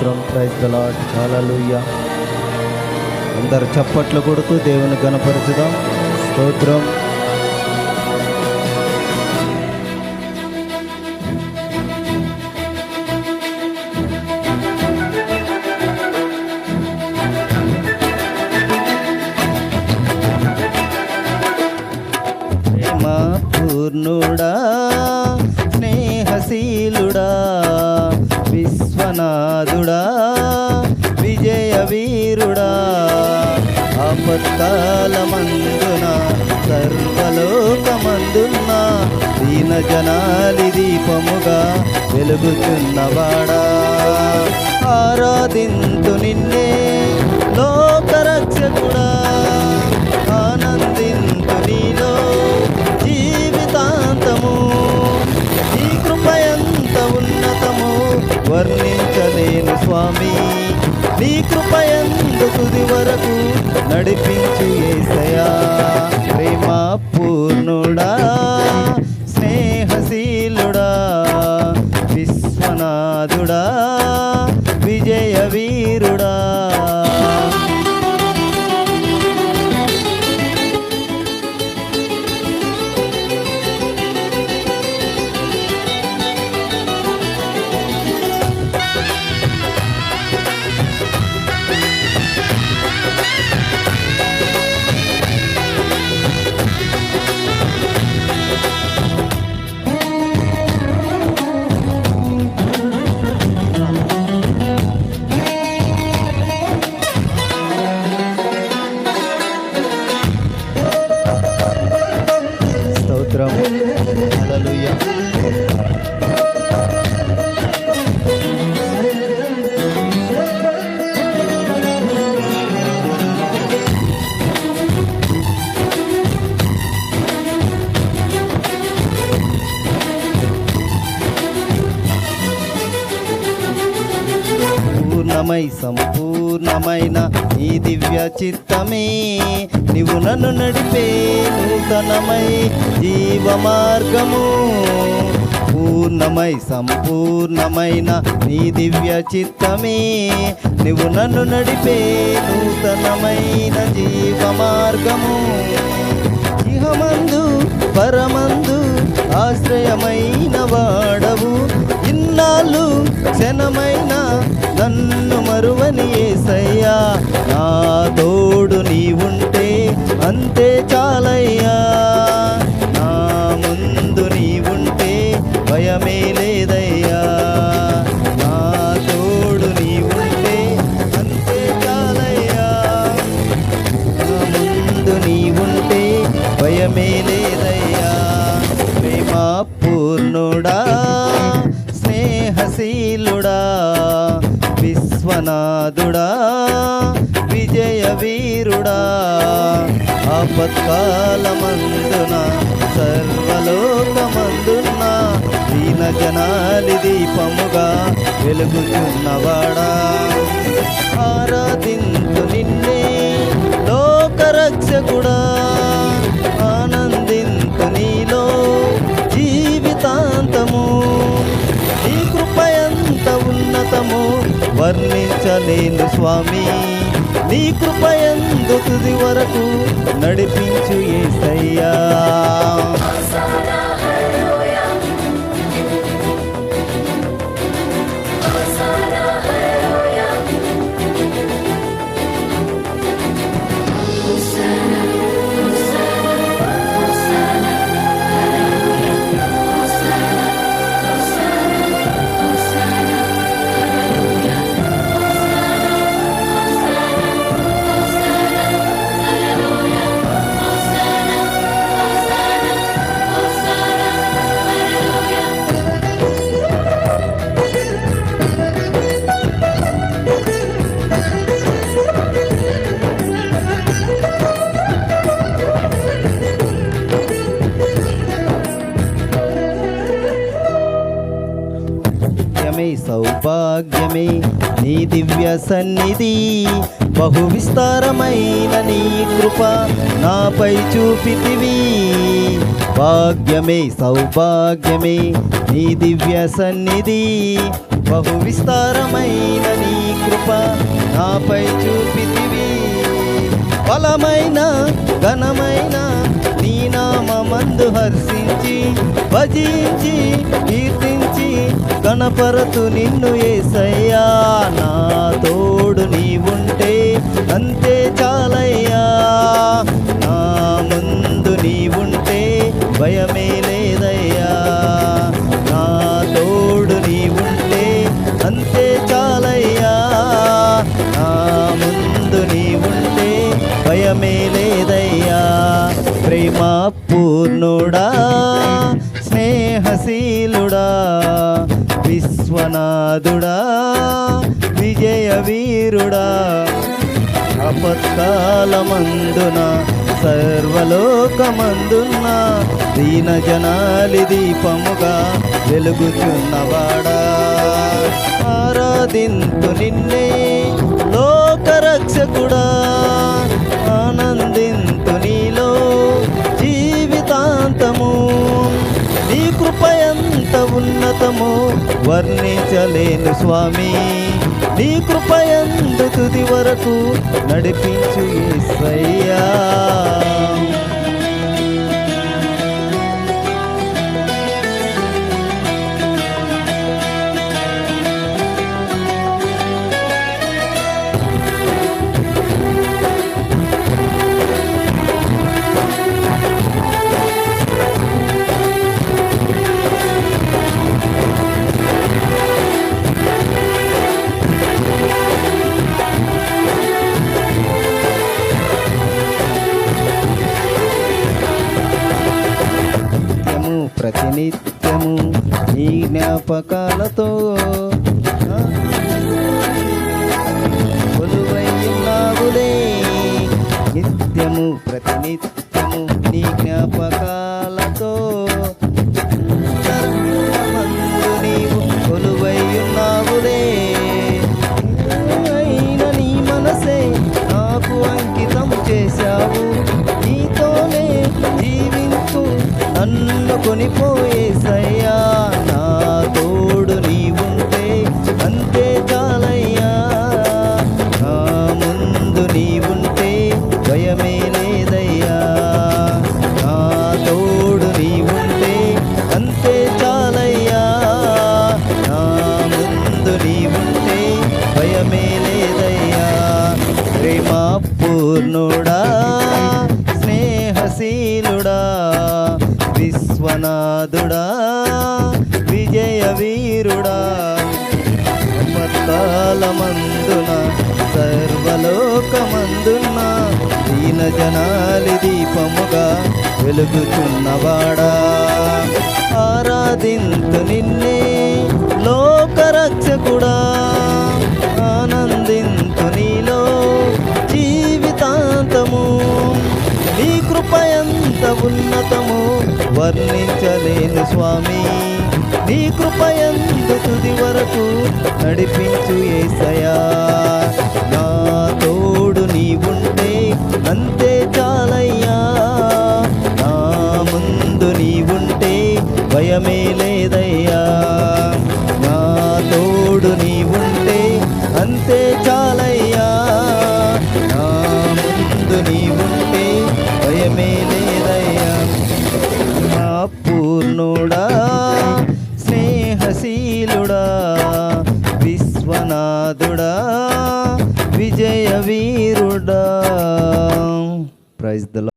స్తోత్రం. Praise the lord. Hallelujah. అందరు చప్పట్లు కొడుతూ దేవుని గణపరచుదాం. స్తోత్రం. పూర్ణుడా, స్నేహశీలుడా, విశ్వనాథుడా, విజయ వీరుడా, ఆపత్కాలమందున సర్వలోకమందున్న దీన జనాలి దీపముగా వెలుగుతున్నవాడా, ఆరాధింతు నిన్నే లోకరక్షకుడా, ఆనందింతు నీలో జీవితాంతము. ఈ కృప ఎంత ఉన్నతము వర్ణించలేను స్వామి, నీ కృప ఎందు తుది వరకు నడిపించు యేసయ్యా. ప్రేమ పూర్ణుడా, స్నేహశీలుడా, విశ్వనాథుడా, విజయ వీరుడా. హల్లెలూయా. పూర్ణమై సంపూర్ణమైన ఈ దివ్య చిత్తమే నీవు నన్ను నడిపే నూతనమై జీవ మార్గము. పూర్ణమై సంపూర్ణమైన నీ దివ్య చిత్తమే నీవు నన్ను నడిపే నూతనమైన జీవ మార్గము. ఇహమందు పరమందు ఆశ్రయమైన వాడవు, ఇన్నాళ్ళు క్షణమైన నన్ను మరువని యేసయ్యా. నా తోడు నీవుంటే అంతే చాలయ్యా, నా ముందు నీవుంటే భయమే లేదయ్యా. నా తోడు నీవుంటే అంతే చాలయ్యా, నా ముందు నీవుంటే భయమే లేదయ్యా. ప్రేమ పూర్ణుడా, స్నేహశీలుడా, విశ్వనాథుడా, విజయ వీరుడా, ఆపత్కాలమందున సర్వలోకమందున్న దీన జనాలి దీపముగా వెలుగుతున్నవాడా, ఆరాధింతు నిన్నే లోకరక్షకుడా, ఆనందింతు నీలో జీవితాంతము. ఈ కృప ఎంత ఉన్నతము వర్ణించలేను స్వామి, నీ కృప ఎందు తుది వరకు నడిపించు యేసయ్యా. సౌభాగ్యమే నీ దివ్య సన్నిధి, బహు విస్తారమైన నీ కృప నాపై చూపితివి. భాగ్యమే సౌభాగ్యమే నీ దివ్య సన్నిధి, బహు విస్తారమైన నీ కృప నాపై చూపితివి. బలమైన ఘనమైన నీ నామమందు హర్షించి భజించి కీర్తించి గణపరతు నిన్ను యేసయ్యా. నా తోడు నీవుంటే అంతే చాలయ్యా, నా ముందు నీవుంటే భయమే లేదయ్యా. నా తోడు నీవుంటే అంతే చాలయ్యా, నా ముందు నీవుంటే భయమే లేదయ్యా. ప్రేమ పూర్ణుడా స్నేహశీలుడా విశ్వనాథుడా విజయ వీరుడా, ఆపత్కాలమందున సర్వలోకమందున్న దీన జనాలి దీపముగా వెలుగుచున్నవాడా. ఆరాధింతు నిన్నే లోకరక్షకుడా, ఆనందింతు నీలో జీవితాంతము. నీ కృప ఎంత ఉన్నతము వర్ణించలేను స్వామి, నీ కృప ఎందు తుది వరకు నడిపించు యేసయ్యా. ప్రతినిత్యము నీ జ్ఞాపకాలతో కొలువైనావులే. నిత్యము ప్రతినిత్యము నీ జ్ఞాపకాలతో నీవు కొలువైనావులే. అయిన నీ మనసే నాకు అంకితం చేశావు, నీతోనే జీవించు నన్ను కొనిపోయేసయ్యా. నా తోడు నీవుంటే అంతే చాలయ్యా, నా ముందు నీవుంటే భయమే లేదయ్యా. నా తోడు నీవుంటే అంతే చాలయ్యా, నా ముందు నీవుంటే భయమే లేదయ్యా. ప్రేమ పూర్ణుడా స్నేహశీలుడా విశ్వనాథుడా విజయ వీరుడా, ఆపత్కాలమందున సర్వలోకమందున్న దీన జనాలి దీపముగా వెలుగుచున్నవాడా. ఆరాధింతు నిన్నే లోకరక్షకుడా, ఆనందింతు నీలో జీవితాంతము. నీ కృప ఎంత ఉన్నతము వర్ణించలేను స్వామి, నీ కృప ఎంత తుది వరకు నడిపించు యేసయ్యా. నా తోడు నీవుంటే అంతే చాలయ్యా, నా ముందు నీవుంటే భయమే లేదయ్యా. నా తోడు నీవుంటే అంతే చాలయ్యా, నా ముందు నీవుంటే భయమే లేదయ్యా. నా పూర్ణుడా స్నేహశీలుడా విశ్వనాథుడా విజయ వీరుడా. Praise the lord.